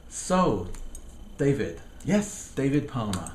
So, David. Yes. David Palmer.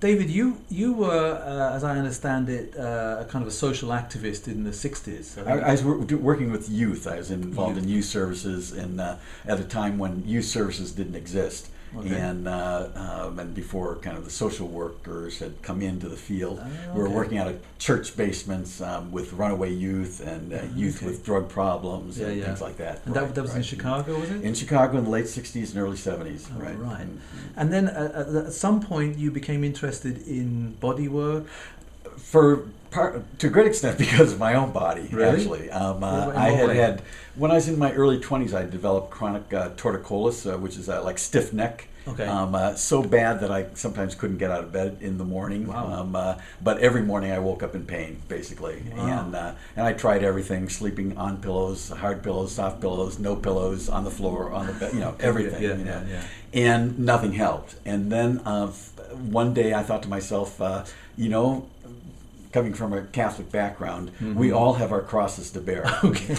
David, you were, as I understand it, a kind of a social activist in the 60s. I was working with youth. I was involved in youth services at a time when youth services didn't exist. Okay. And before kind of the social workers had come into the field. We were Okay. working out of church basements with runaway youth and youth Okay. with drug problems and Yeah. things like that. And that was in Chicago, was it? In Chicago in the late 60s and early 70s. Oh, right. right. And then at some point you became interested in body work. To a great extent because of my own body, Really? actually. In I what way? had, when I was in my early 20s, I developed chronic torticollis, which is like stiff neck. Okay. So bad that I sometimes couldn't get out of bed in the morning. Wow. But every morning I woke up in pain, basically. Wow. And I tried everything, sleeping on pillows, hard pillows, soft pillows, no pillows, on the floor, on the bed, everything. Yeah. And nothing helped. And then one day I thought to myself, coming from a Catholic background, we all have our crosses to bear. Okay.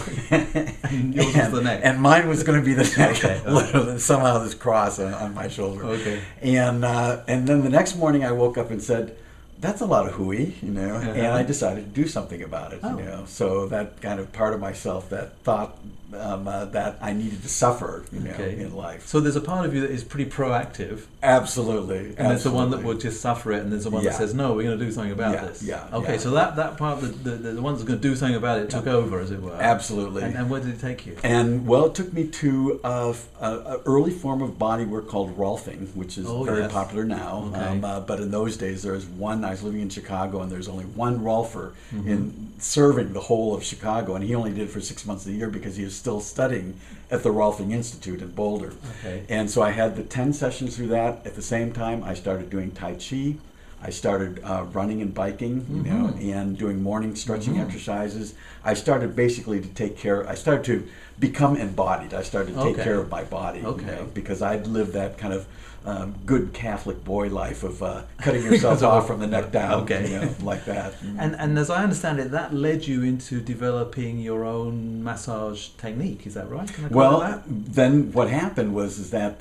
And yours was the neck. And mine was going to be the neck. Okay. Literally, somehow this cross on my shoulder. Okay. And then the next morning I woke up and said, that's a lot of hooey, and I decided to do something about it, Oh. So that kind of part of myself that thought that I needed to suffer, in life. So there's a part of you that is pretty proactive, Absolutely. and there's the one that will just suffer it, and there's the one that Yeah. says, "No, we're going to do something about Yeah, this." yeah, Okay, yeah. so that part, the one that's going to do something about it, took over, as it were. Absolutely. And where did it take you? And well, it took me to a early form of body work called Rolfing, which is very yes. popular now. Okay. But in those days, there was one. I was living in Chicago, and there's only one Rolfer in serving the whole of Chicago, and he only did it for 6 months a year because he was still studying at the Rolfing Institute in Boulder. Okay. And so I had the 10 sessions through that. At the same time, I started doing Tai Chi. I started running and biking, and doing morning stretching exercises. I started basically to take care. I started to become embodied. I started to take Okay. care of my body, because I'd lived that kind of good Catholic boy life of cutting yourself off from the neck down, like that. And as I understand it, that led you into developing your own massage technique. Is that right? Can I call Well, it that? then what happened was that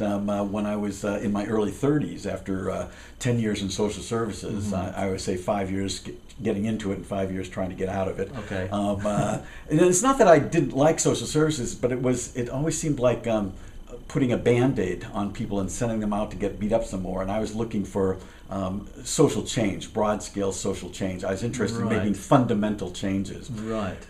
when I was in my early 30s, after 10 years in social services, I would say 5 years getting into it and 5 years trying to get out of it. Okay. And it's not that I didn't like social services, but it always seemed like putting a Band-Aid on people and sending them out to get beat up some more. And I was looking for social change, broad-scale social change. I was interested in Right. making fundamental changes. Right.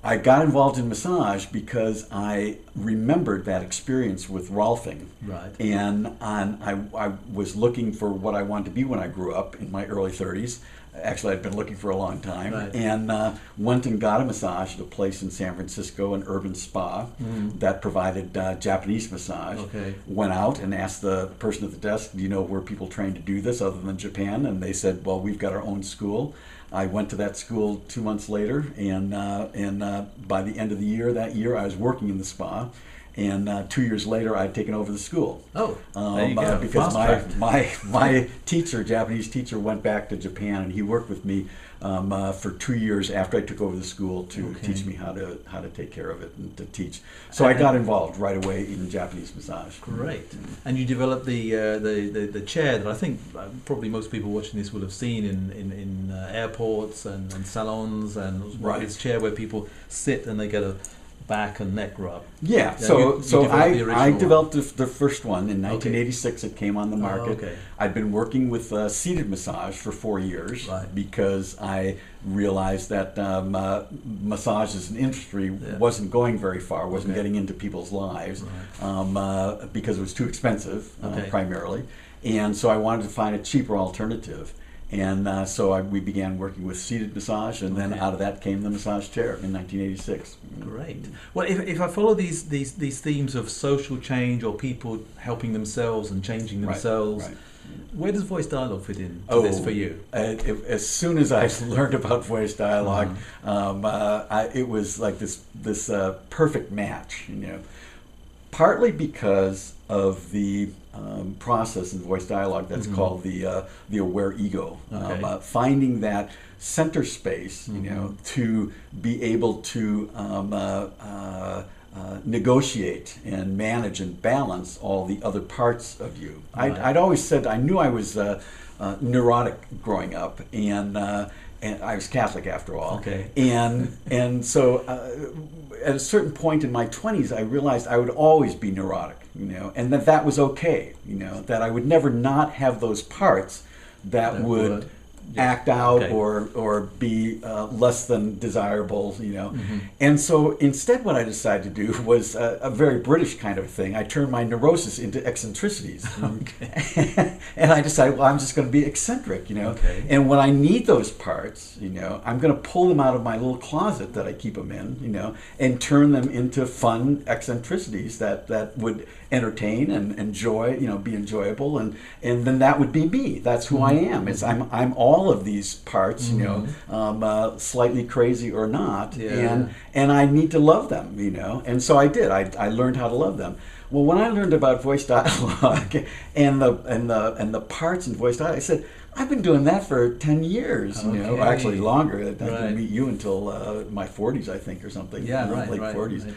I got involved in massage because I remembered that experience with Rolfing. Right. And I was looking for what I wanted to be when I grew up in my early 30s. Actually, I'd been looking for a long time. Right. And went and got a massage at a place in San Francisco, an urban spa that provided Japanese massage. Okay. Went out and asked the person at the desk, do you know where people train to do this other than Japan? And they said, well, we've got our own school. I went to that school 2 months later, and by the end of the year, I was working in the spa. And 2 years later, I'd taken over the school. Oh, there you go. Because Fast-tracked. my teacher, Japanese teacher, went back to Japan, and he worked with me for 2 years after I took over the school to teach me how to take care of it and to teach. So I got involved right away in Japanese massage. Great. And you developed the chair that I think probably most people watching this will have seen in airports and salons, and Right. this chair where people sit and they get a back and neck rub. Yeah, you so developed the original I one. developed the first one in 1986. It came on the market. okay. I'd been working with seated massage for 4 years Right. because I realized that massage as an industry wasn't going very far, wasn't Okay. getting into people's lives Right. because it was too expensive Okay. primarily. And so I wanted to find a cheaper alternative. And so we began working with seated massage, and then Okay. out of that came the massage chair in 1986. Great. Well, if I follow these themes of social change or people helping themselves and changing Right, these, right. where does voice dialogue fit in to this for you? As soon as I learned about voice dialogue, it was like this perfect match, partly because of the process in voice dialogue that's called the aware ego. Okay. Finding that center space, to be able to negotiate and manage and balance all the other parts of you. Right. I'd always said I knew I was neurotic growing up, and I was Catholic after all. Okay. And so at a certain point in my 20s, I realized I would always be neurotic, and that was okay, that I would never not have those parts that would act out or be less than desirable, Mm-hmm. And so instead what I decided to do was a very British kind of thing. I turned my neurosis into eccentricities. Okay. And I decided, well, I'm just going to be eccentric, Okay. And when I need those parts, I'm going to pull them out of my little closet that I keep them in, and turn them into fun eccentricities that would entertain and enjoy, be enjoyable, and then that would be me. That's who I am. I'm all of these parts, slightly crazy or not, and I need to love them, and so I did. I learned how to love them. Well, when I learned about voice dialogue and the parts in voice dialogue, I said, I've been doing that for 10 years, actually longer. I didn't meet you until my 40s, I think, or something. Late 40s. Right.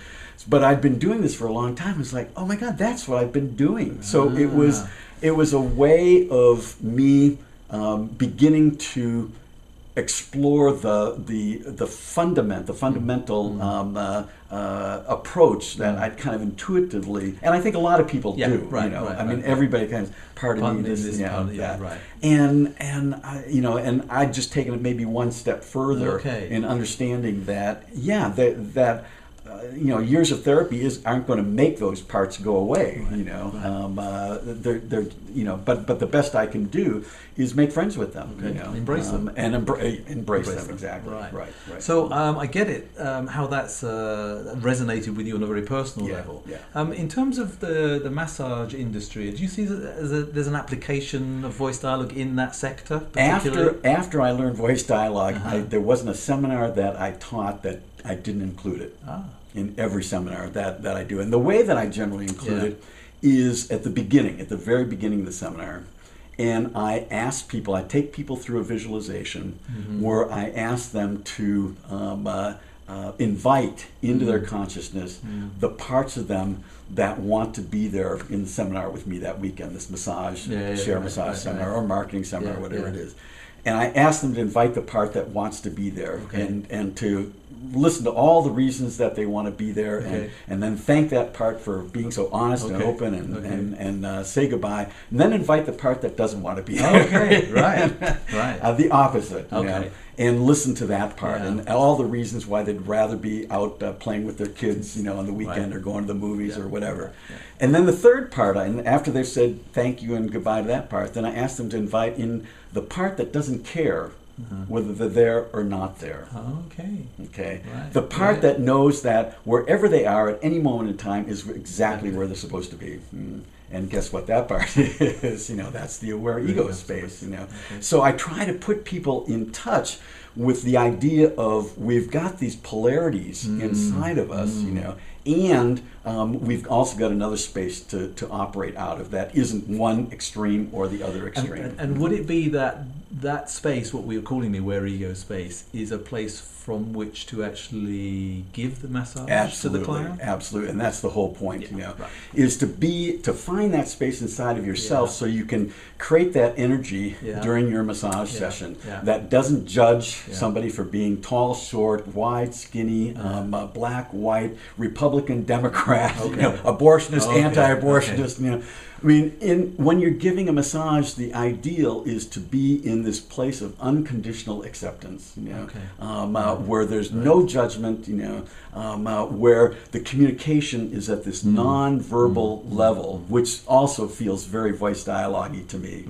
But I'd been doing this for a long time. It's like, oh my God, that's what I've been doing. So it was a way of me beginning to explore the fundamental approach that I'd kind of intuitively, and I think a lot of people do. I mean, everybody kind of part of me is that. Right. And and I'd just taken it maybe one step further in understanding that years of therapy aren't going to make those parts go away. But the best I can do is make friends with them. Embrace them and embrace them. Exactly. Right. So I get it. How that's resonated with you on a very personal level. In terms of the massage industry, do you see that there's an application of voice dialogue in that sector? After I learned voice dialogue, there wasn't a seminar that I taught that I didn't include it. In every seminar that I do. And the way that I generally include it is at the very beginning of the seminar. And I take people through a visualization where I ask them to invite into their consciousness the parts of them that want to be there in the seminar with me that weekend, this massage, massage seminar or marketing seminar, whatever it is. And I ask them to invite the part that wants to be there and to listen to all the reasons that they want to be there and then thank that part for being so honest and open and say goodbye, and then invite the part that doesn't want to be there. Right. The opposite, and listen to that part and all the reasons why they'd rather be out playing with their kids, on the weekend or going to the movies or whatever. And then the third part, and after they've said thank you and goodbye to that part, then I ask them to invite in the part that doesn't care whether they're there or not there. Okay. Right. The part that knows that wherever they are at any moment in time is exactly where they're supposed to be. And guess what that part is? That's the aware ego space. So I try to put people in touch with the idea of we've got these polarities inside of us, and we've also got another space to operate out of that isn't one extreme or the other extreme. And would it be that space, what we are calling the aware ego space, is a place from which to actually give the massage to the client? Absolutely, and that's the whole point, is to find that space inside of yourself so you can create that energy during your massage session that doesn't judge somebody for being tall, short, wide, skinny, black, white, Republican, Democrat, abortionist, anti-abortionist, I mean, when you're giving a massage, the ideal is to be in this place of unconditional acceptance, where there's no judgment, where the communication is at this non-verbal level, which also feels very voice dialogue-y to me,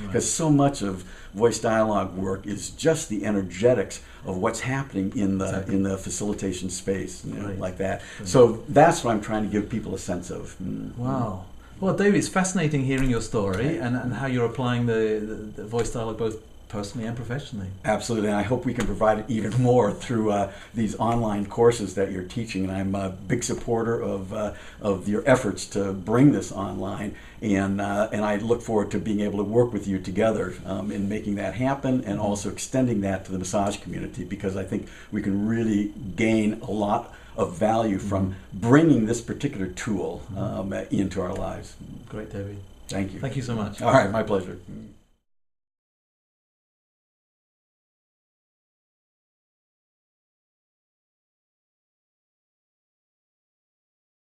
because so much of voice dialogue work is just the energetics of what's happening in the facilitation space, like that. So that's what I'm trying to give people a sense of. Wow. Well, David, it's fascinating hearing your story and how you're applying the voice dialogue both personally and professionally. Absolutely, and I hope we can provide it even more through these online courses that you're teaching. And I'm a big supporter of your efforts to bring this online, and I look forward to being able to work with you together in making that happen, and also extending that to the massage community, because I think we can really gain a lot of value from bringing this particular tool into our lives. Great, David. Thank you. Thank you so much. All right, my pleasure.